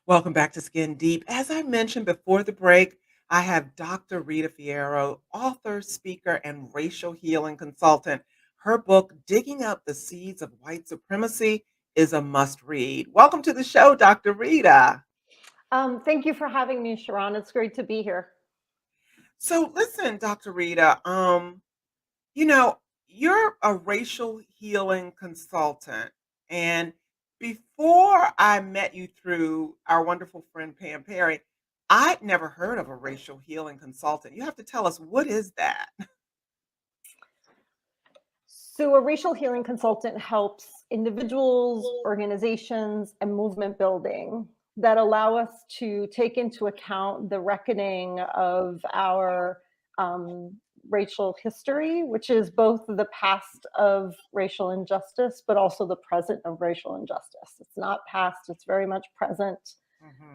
Welcome back to Skin Deep. As I mentioned before the break, I have Dr. Rita Fierro, author, speaker, and racial healing consultant. Her book, Digging Up the Seeds of White Supremacy, is a must read. Welcome to the show, Dr. Rita. Thank you for having me, Sharrarne. It's great to be here. So, listen, Dr. Rita, you know, you're a racial healing consultant. And before I met you through our wonderful friend Pam Perry, I'd never heard of a racial healing consultant. You have to tell us, what is that? So, a racial healing consultant helps individuals, organizations, and movement building that allow us to take into account the reckoning of our um, racial history, which is both the past of racial injustice, but also the present of racial injustice. It's not past, it's very much present.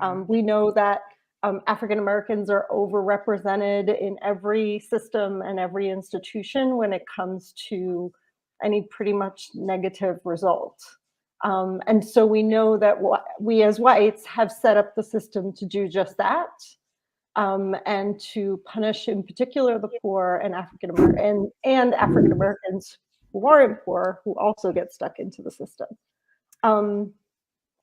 Hmm. We know that African Americans are overrepresented in every system and every institution when it comes to any pretty much negative result. And so we know that we as whites have set up the system to do just that, and to punish in particular the poor and African Americans who aren't poor who also get stuck into the system. Um,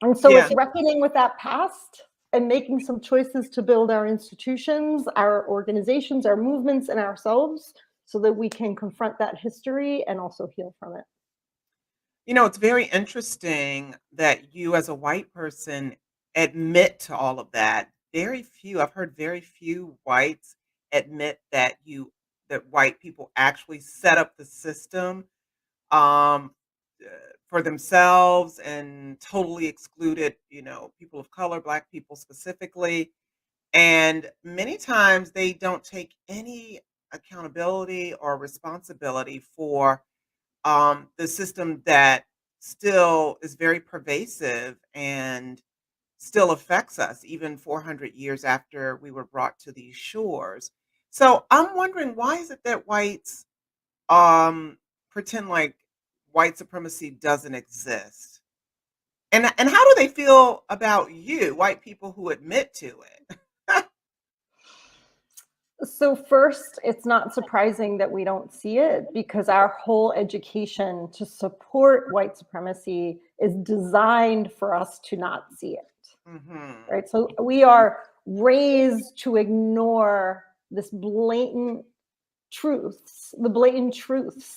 and so Yeah. it's reckoning with that past and making some choices to build our institutions, our organizations, our movements, and ourselves so that we can confront that history and also heal from it. It's very interesting that you, as a white person, admit to all of that. I've heard very few whites admit that white people actually set up the system um, uh, for themselves and totally excluded, people of color, Black people specifically. And many times they don't take any accountability or responsibility for the system that still is very pervasive and still affects us even 400 years after we were brought to these shores. So I'm wondering, why is it that whites um, pretend like white supremacy doesn't exist? And how do they feel about you, white people who admit to it? So, first, it's not surprising that we don't see it because our whole education to support white supremacy is designed for us to not see it. Hmm. Right? So, we are raised to ignore this blatant truths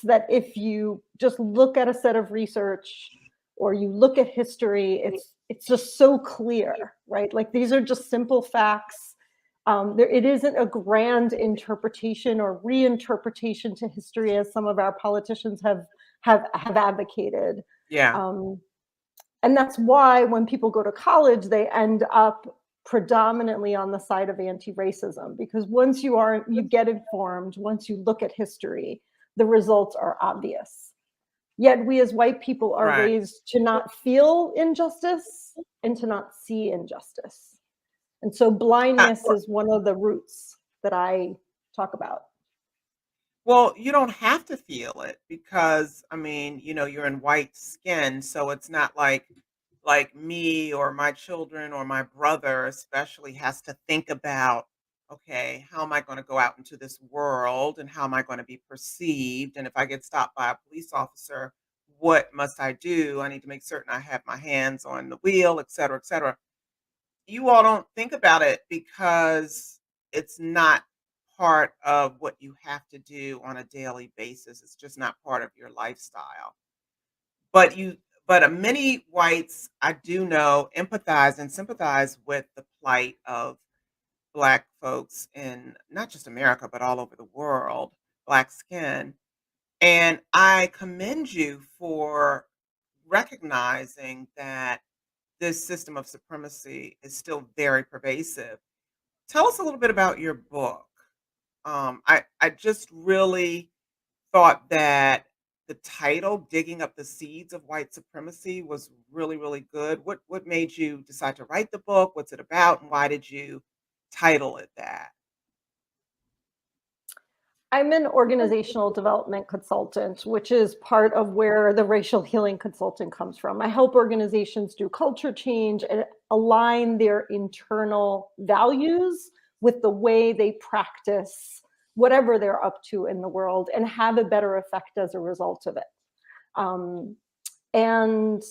that if you just look at a set of research or you look at history, it's just so clear, right? Like these are just simple facts. It isn't a grand interpretation or reinterpretation to history as some of our politicians have advocated. Yeah. Um, and that's why when people go to college, they end up predominantly on the side of anti-racism, because you get informed, once you look at history, the results are obvious. Yet we as white people are Right. raised to not feel injustice and to not see injustice. And so Uh, blindness is one of the roots that I talk about. Well, you don't have to feel it because, I mean, you're in white skin, so it's not like me or my children or my brother especially has to think about, okay, how am I going to go out into this world and how am I going to be perceived? And if I get stopped by a police officer, what must I do? I need to make certain I have my hands on the wheel, et cetera, et cetera. You all don't think about it because it's not part of what you have to do on a daily basis. It's just not part of your lifestyle. But many whites I do know empathize and sympathize with the plight of Black folks in not just America, but all over the world, Black skin. And I commend you for recognizing that this system of supremacy is still very pervasive. Tell us a little bit about your book. I just really thought that the title, "Digging Up the Seeds of White Supremacy," was really, really good. What made you decide to write the book? What's it about, and why did you title it that? I'm an organizational development consultant, which is part of where the racial healing consulting comes from. I help organizations do culture change and align their internal values with the way they practice whatever they're up to in the world and have a better effect as a result of it. Um, and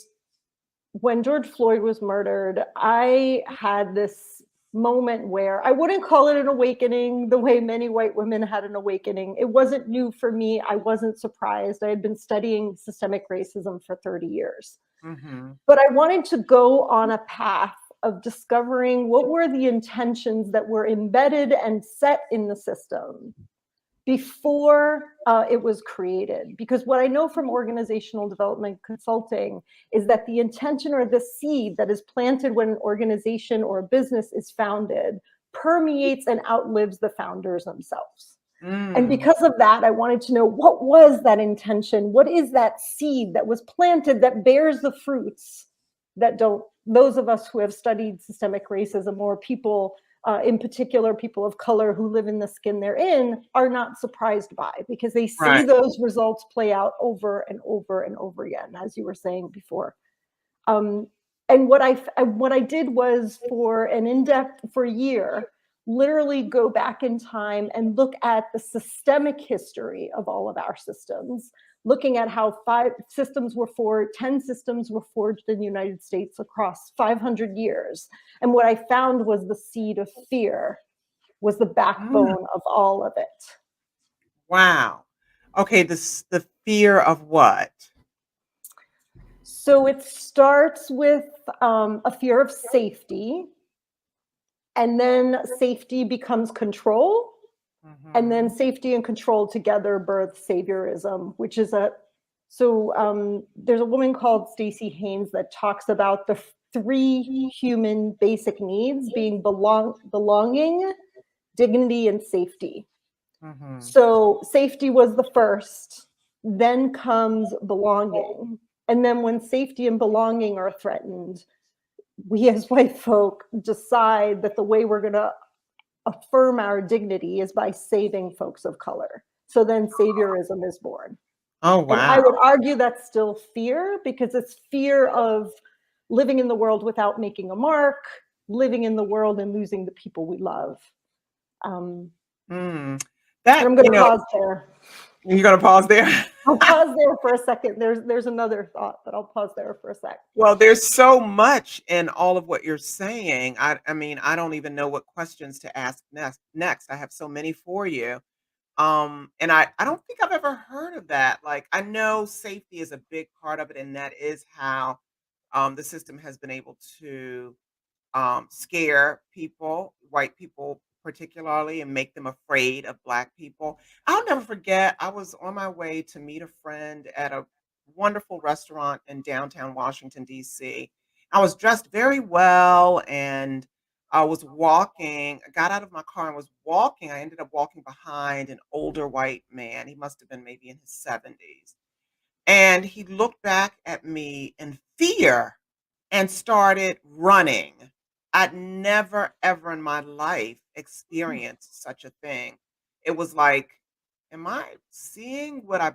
when George Floyd was murdered, I had this moment where I wouldn't call it an awakening the way many white women had an awakening. It wasn't new for me. I wasn't surprised. I had been studying systemic racism for 30 years. Mhm. But I wanted to go on a path of discovering what were the intentions that were embedded and set in the system before it was created. Because what I know from organizational development consulting is that the intention or the seed that is planted when an organization or a business is founded permeates and outlives the founders themselves. And Mm. because of that, I wanted to know, what was that intention? What is that seed that was planted that bears the fruits that don't, those of us who have studied systemic racism, or people, in particular, people of color who live in the skin they're in, are not surprised by, because they see Right. those results play out over and over and over again, as you were saying before. Um, and what I did was, for an in-depth, for a year, literally go back in time and look at the systemic history of all of our systems, looking at how 10 systems were forged in the United States across 500 years. And what I found was the seed of fear was the Mm. backbone of all of it. Wow. Okay, the fear of what? So it starts with a fear of safety, and then safety becomes control, and then Mhm. safety and control together birth saviorism, which is a there's a woman called Stacey Haynes that talks about the three human basic needs being belonging, dignity, and safety. Mhm. So safety was the first, then comes belonging. And then when safety and belonging are threatened, we as white folk decide that the way we're going to affirm our dignity is by saving folks of color. So then saviorism is born. Oh, And I wow. would argue that's still fear, because it's fear of living in the world without making a mark, living in the world and losing the people we love. Um, Mm. and That, I'm going to pause there. you're gonna pause there? I'll pause there for a second. There's another thought, but I'll pause there for a sec. Well, there's so much in all of what you're saying. I mean, I don't even know what questions to ask next. I have so many for you. And I don't think I've ever heard of that. Like, I know safety is a big part of it, and that is how the system has been able to scare people, white people particularly, and make them afraid of Black people. I'll never forget, I was on my way to meet a friend at a wonderful restaurant in downtown Washington, D.C. I was dressed very well, and I was walking. I got out of my car and was walking. I ended up walking behind an older white man. He must have been maybe in his 70s. And he looked back at me in fear and started running. I'd never, ever in my life experienced such a thing. It was like, am I seeing what I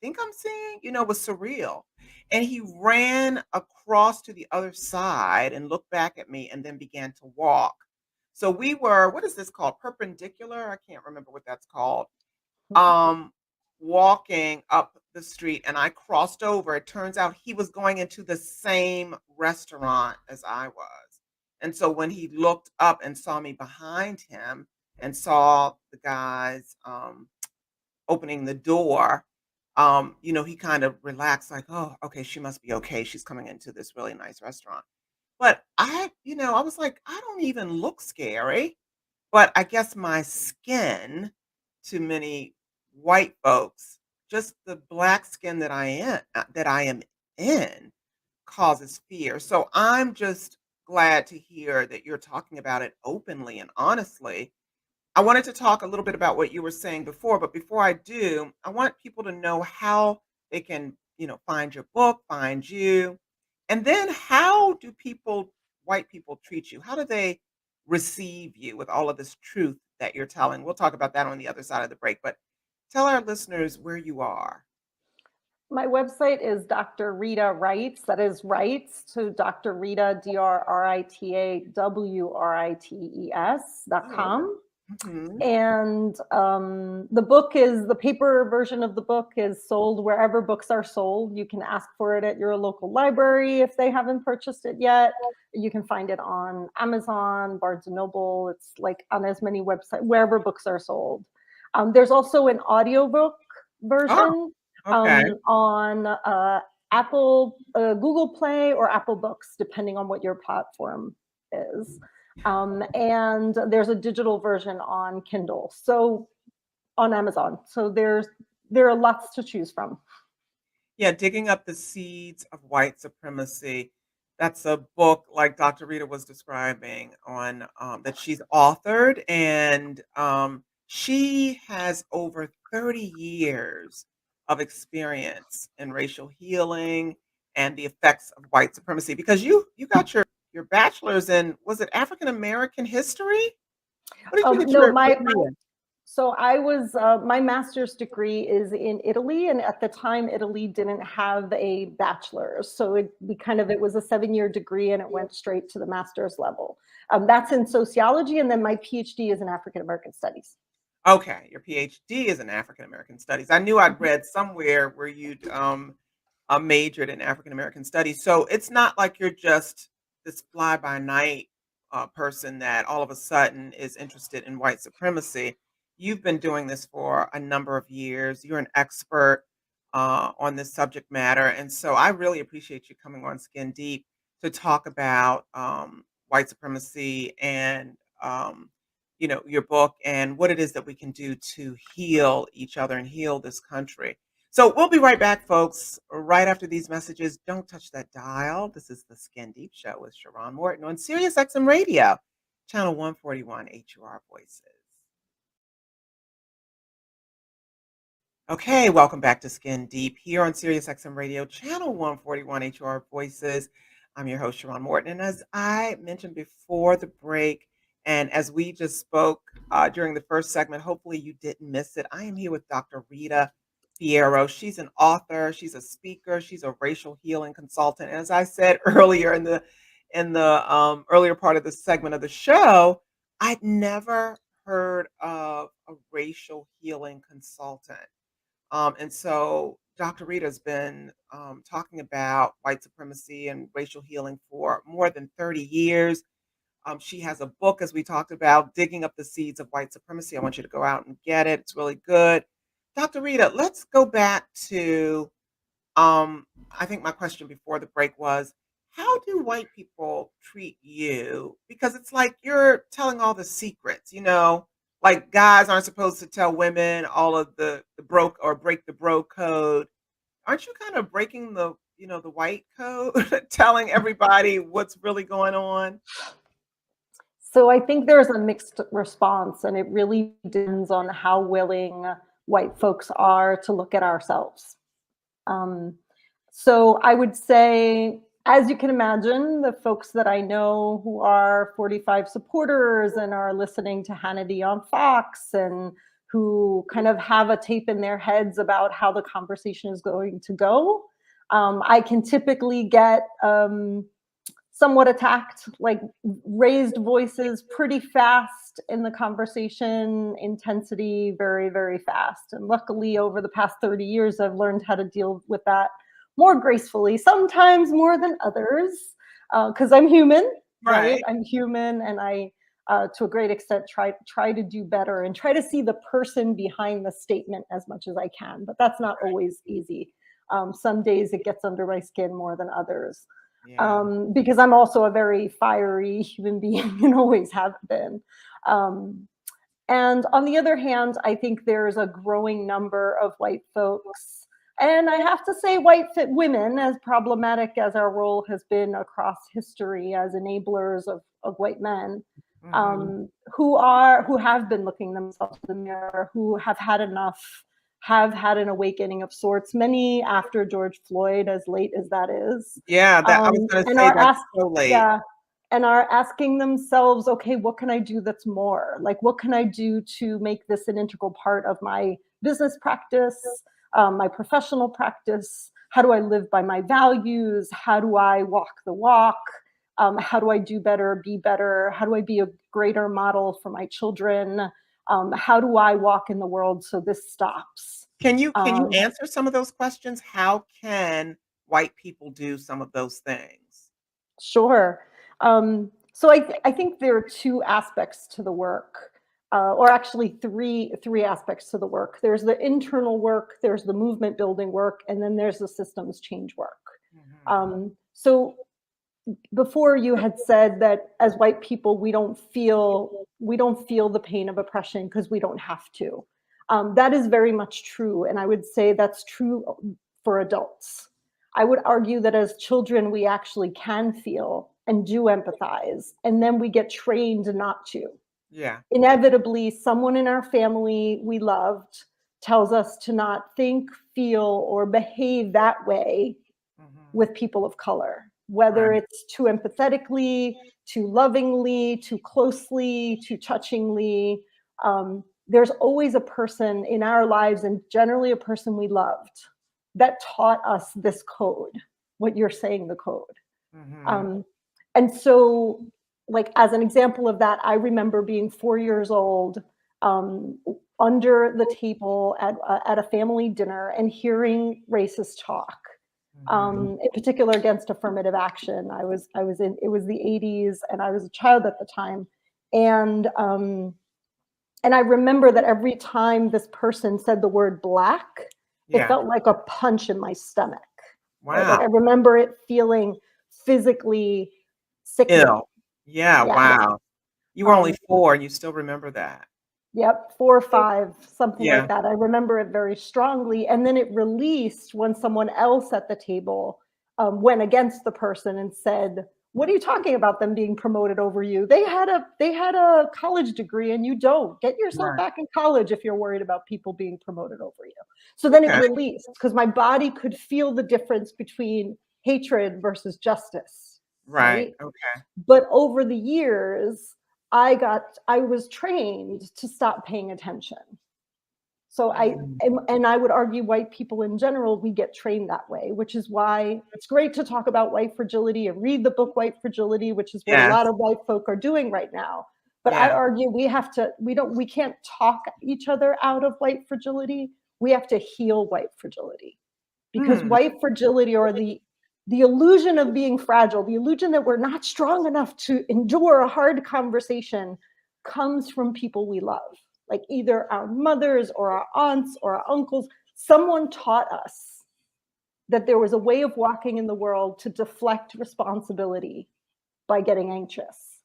think I'm seeing? It was surreal. And he ran across to the other side and looked back at me and then began to walk. So we were, what is this called? Perpendicular? I can't remember what that's called, um, walking up the street, and I crossed over. It turns out he was going into the same restaurant as I was. And so when he looked up and saw me behind him and saw the guys opening the door, he kind of relaxed, like, oh, okay, she must be okay. She's coming into this really nice restaurant. But I was like, I don't even look scary. But I guess my skin, to many white folks, just the black skin that I am in, causes fear. So I'm just glad to hear that you're talking about it openly and honestly. I wanted to talk a little bit about what you were saying before, but before I do, I want people to know how they can, find your book, find you. And then how do white people treat you? How do they receive you with all of this truth that you're telling? We'll talk about that on the other side of the break, but tell our listeners where you are. My website is Dr. Rita Writes, that is Writes, so Dr. Rita, Oh, DrRitawrites.com. mhm. And the paper version of the book is sold wherever books are sold. You can ask for it at your local library if they haven't purchased it yet. You can find it on Amazon, Barnes and Noble. It's like on as many websites, wherever books are sold. There's also an audiobook Oh, version okay. on Google Play or Apple Books, depending on what your platform is. And there's a digital version on Kindle, so on Amazon. So there are lots to choose from. Yeah, Digging Up the Seeds of White Supremacy. That's a book like Dr. Rita was describing on that she's authored, and she has over 30 years of experience in racial healing and the effects of white supremacy. Because you got your bachelor's in, was it African American history? What did you get No, your my degree in? so I was my master's degree is in Italy, and at the time, Italy didn't have a bachelor's, so it was a 7 year degree, and it went straight to the master's level. That's in sociology, and then my PhD is in African American studies. Okay, your PhD is in African American Studies. I knew I'd read somewhere where you'd majored in African American Studies. So it's not like you're just this fly by night person that all of a sudden is interested in white supremacy. You've been doing this for a number of years. You're an expert on this subject matter, and so I really appreciate you coming on Skin Deep to talk about white supremacy and your book and what it is that we can do to heal each other and heal this country. So we'll be right back, folks, right after these messages. Don't touch that dial. This is the Skin Deep Show with Sharrarne Morton on Sirius XM Radio, channel 141 HUR Voices. Okay, welcome back to Skin Deep here on Sirius XM Radio, channel 141 HR Voices. I'm your host, Sharrarne Morton. And as I mentioned before the break, and as we just spoke during the first segment, hopefully you didn't miss it. I am here with Dr. Rita Fierro. She's an author, she's a speaker, she's a racial healing consultant. And as I said earlier in the earlier part of the segment of the show, I'd never heard of a racial healing consultant. And so Dr. Rita's been talking about white supremacy and racial healing for more than 30 years. She has a book, as we talked about, Digging Up the Seeds of White Supremacy. I want you to go out and get it. It's really good. Dr. Rita, let's go back to I think my question before the break was, how do white people treat you? Because it's like you're telling all the secrets, like guys aren't supposed to tell women all of the broke or break the bro code. Aren't you kind of breaking the white code, telling everybody what's really going on? So I think there's a mixed response, and it really depends on how willing white folks are to look at ourselves. Um, so I would say, as you can imagine, the folks that I know who are 45 supporters and are listening to Hannity on Fox and who kind of have a tape in their heads about how the conversation is going to go, I can typically get somewhat attacked, like raised voices pretty fast in the conversation, intensity very, very fast. And luckily, over the past 30 years, I've learned how to deal with that more gracefully, sometimes more than others, because I'm human, right? Right. I'm human, and to a great extent, try to do better and try to see the person behind the statement as much as I can. But that's not Right. always easy. Some days it gets under my skin more than others, Yeah. because I'm also a very fiery human being and always have been. Um, and on the other hand, I think there's a growing number of white folks, and I have to say, women, as problematic as our role has been across history as enablers of white men, Hmm. who have been looking themselves in the mirror, who have had enough, have had an awakening of sorts. Many after George Floyd, as late as that is, Yeah, that I was going to and say are that's asked, so late. yeah, and are asking themselves, okay, what can I do that's more? Like, what can I do to make this an integral part of my business practice, my professional practice? How do I live by my values? How do I walk the walk? How do I do better, be better? How do I be a greater model for my children? How do I walk in the world so this stops? Can you Um, answer some of those questions? How can white people do some of those things? Sure. So I think there are two aspects to the work, or actually three aspects to the work. There's the internal work, there's the movement building work, and then there's the systems change work. Mhm. So before you had said that as white people we don't feel the pain of oppression because we don't have to. That is very much true, and I would say that's true for adults. I would argue that as children we actually can feel and do empathize, and then we get trained not to. Yeah. Inevitably, someone in our family we loved tells us to not think, feel, or behave that way Mhm. with people of color, whether Right. it's too empathetically, too lovingly, too closely, too touchingly. There's always a person in our lives, and generally a person we loved, that taught us this code, what you're saying, the code. Mhm. Um, and so, like, as an example of that, I remember being 4 years old, um, under the table at a family dinner and hearing racist talk, Mhm. in particular against affirmative action. I was in it was the 80s and I was a child at the time. And and I remember that every time this person said the word black, it Yeah. felt like a punch in my stomach, right? Like I Wow. remember it feeling physically sickening. Ill. Yeah, Yeah. wow. You were only Um, 4 and you still remember that. Yep, 4 or 5, something like Yeah. that. I remember it very strongly, and then it released when someone else at the table, went against the person and said, "What are you talking about them being promoted over you? They had a college degree and you don't. Get yourself Right. back in college if you're worried about people being promoted over you." So then it Okay. released because my body could feel the difference between hatred versus justice, Right. right? Okay. But over the years, I was trained to stop paying attention. So Mm. and I would argue white people in general, we get trained that way, which is why it's great to talk about white fragility and read the book White Fragility, which is what a lot Yes. of white folk are doing right now. But I Yeah. argue we can't talk each other out of white fragility. We have to heal white fragility, because Hmm. white fragility, or the illusion of being fragile, the illusion that we're not strong enough to endure a hard conversation, comes from people we love, like either our mothers or our aunts or our uncles. Someone taught us that there was a way of walking in the world to deflect responsibility by getting anxious.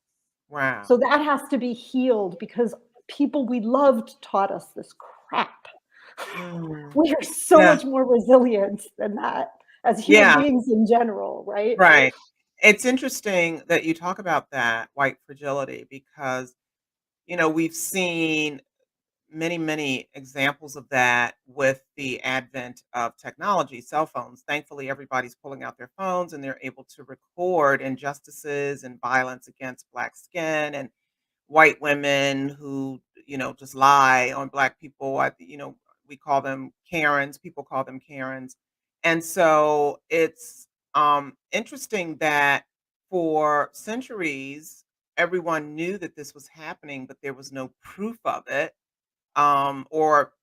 Wow. So that has to be healed because people we loved taught us this crap. Mm. We are so Yeah. much more resilient than that as human Yeah. beings in general, right? Right. It's interesting that you talk about that white fragility because, we've seen many, many examples of that with the advent of technology, cell phones. Thankfully, everybody's pulling out their phones and they're able to record injustices and violence against Black skin and white women who, just lie on Black people. We call them Karens, people call them Karens. And so it's interesting that for centuries, everyone knew that this was happening, but there was no proof of it, or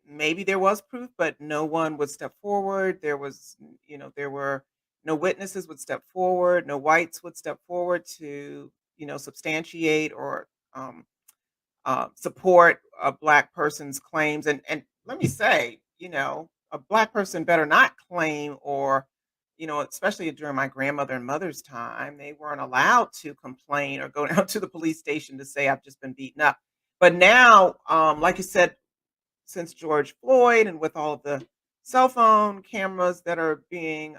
maybe there was proof, but no one would step forward. There were no witnesses would step forward. No whites would step forward to, substantiate or um, support a black person's claims. And let me say, a black person better not claim or, especially during my grandmother and mother's time, they weren't allowed to complain or go down to the police station to say I've just been beaten up. But now, like you said, since George Floyd and with all of the cell phone cameras that are being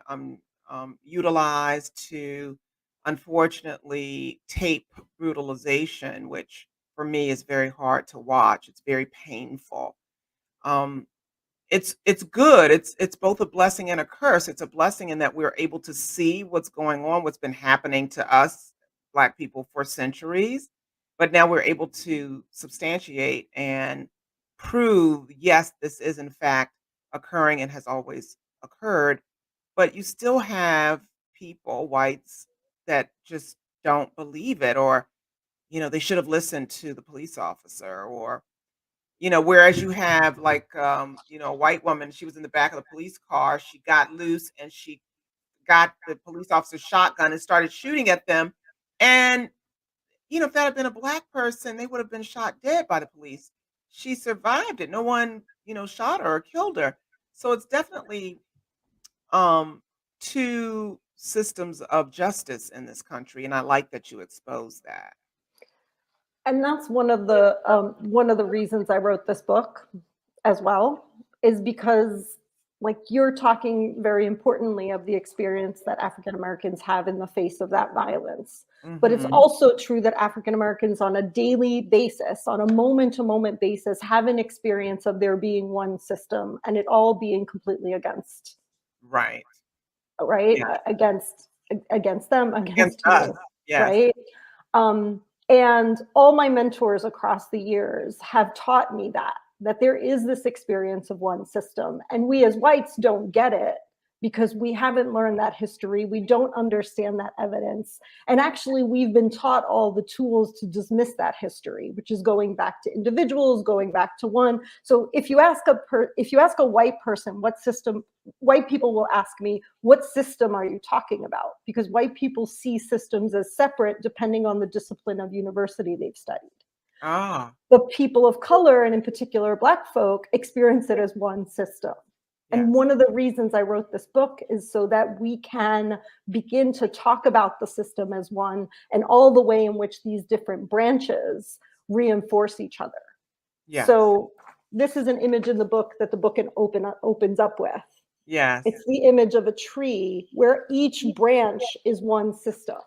utilized to unfortunately tape brutalization, which for me is very hard to watch. It's very painful. Um, it's good. It's both a blessing and a curse. It's a blessing in that we're able to see what's going on, what's been happening to us, Black people, for centuries. But now we're able to substantiate and prove, yes, this is in fact occurring and has always occurred, but you still have people, whites, that just don't believe it, or, they should have listened to the police officer, or, whereas you have like, a white woman, she was in the back of the police car, she got loose and she got the police officer's shotgun and started shooting at them. And, if that had been a black person, they would have been shot dead by the police. She survived it. No one, shot her or killed her. So it's definitely um two systems of justice in this country. And I like that you expose that. And that's one of the reasons I wrote this book as well, is because like you're talking very importantly of the experience that African Americans have in the face of that violence. But it's Hmm. also true that African Americans on a daily basis, on a moment to moment basis, have an experience of there being one system and it all being completely against, Right. right? Yeah. Against them, Against against us. you, Yes. right? Um, and all my mentors across the years have taught me that there is this experience of one system. And we as whites don't get it because we haven't learned that history. We don't understand that evidence. And actually, we've been taught all the tools to dismiss that history, which is going back to individuals, going back to one. So if you ask a white person what system, white people will ask me, what system are you talking about? Because white people see systems as separate depending on the discipline of university they've studied. Ah, The people of color, and in particular Black folk, experience it as one system. And yes. one of the reasons I wrote this book is so that we can begin to talk about the system as one and all the way in which these different branches reinforce each other. Yes. So this is an image in the book that the book opens up with. Yes. It's the image of a tree where each branch is one system.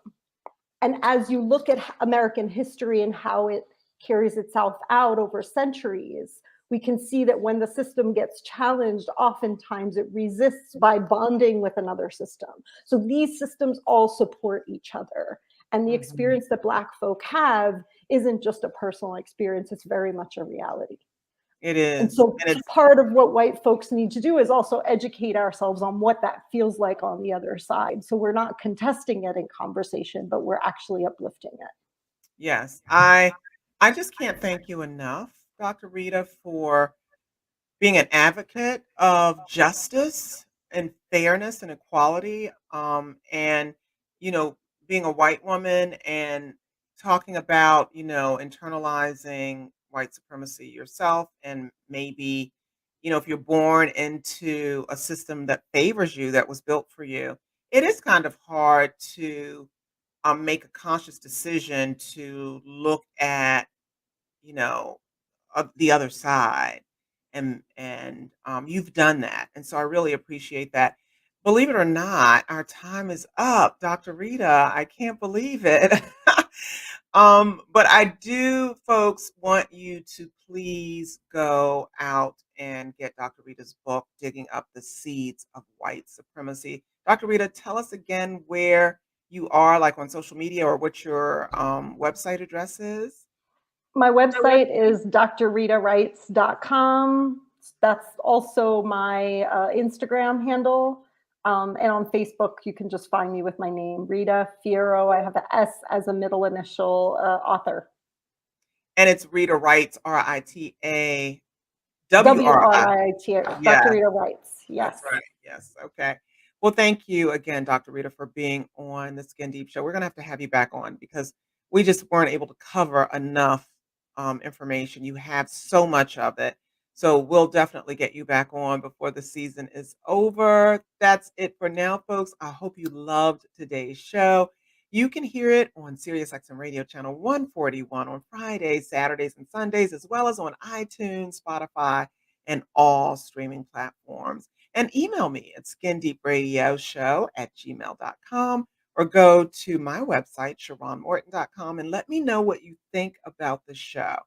And as you look at American history and how it carries itself out over centuries, we can see that when the system gets challenged, oftentimes it resists by bonding with another system. So these systems all support each other. And the Mhm. experience that Black folk have isn't just a personal experience, it's very much a reality. It And is, so and it's part of what white folks need to do is also educate ourselves on what that feels like on the other side. So we're not contesting it in conversation, but we're actually uplifting it. yes. I just can't thank you enough, Dr. Rita, for being an advocate of justice and fairness and equality, and being a white woman and talking about internalizing white supremacy yourself, and maybe if you're born into a system that favors you, that was built for you, it is kind of hard to make a conscious decision to look at you know of the other side, and you've done that, and so I really appreciate that. Believe it or not, our time is up, Dr. Rita. I can't believe it. But I do, folks, want you to please go out and get Dr. Rita's book, Digging Up the Seeds of White Supremacy. Dr. Rita, tell us again where you are, like on social media, or what your website address is. My website is drritawrites.com. That's also my Instagram handle. And on Facebook, you can just find me with my name, Rita Fierro. I have the S as a middle initial, author. And it's Rita Writes, Rita W R Wri. I T, Dr. Yes, Rita Writes. that's Yes. right. Yes, okay. Well, thank you again, Dr. Rita, for being on the Skin Deep Show. We're gonna have you back on because we just weren't able to cover enough information. You have so much of it. So we'll definitely get you back on before the season is over. That's it for now, folks. I hope you loved today's show. You can hear it on SiriusXM Radio Channel 141 on Fridays, Saturdays, and Sundays, as well as on iTunes, Spotify, and all streaming platforms. And email me at skindeepradioshow@gmail.com, or go to my website, sharronnemorton.com, and let me know what you think about the show.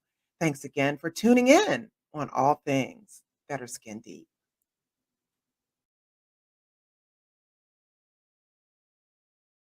Thanks again for tuning in on all things that are skin deep.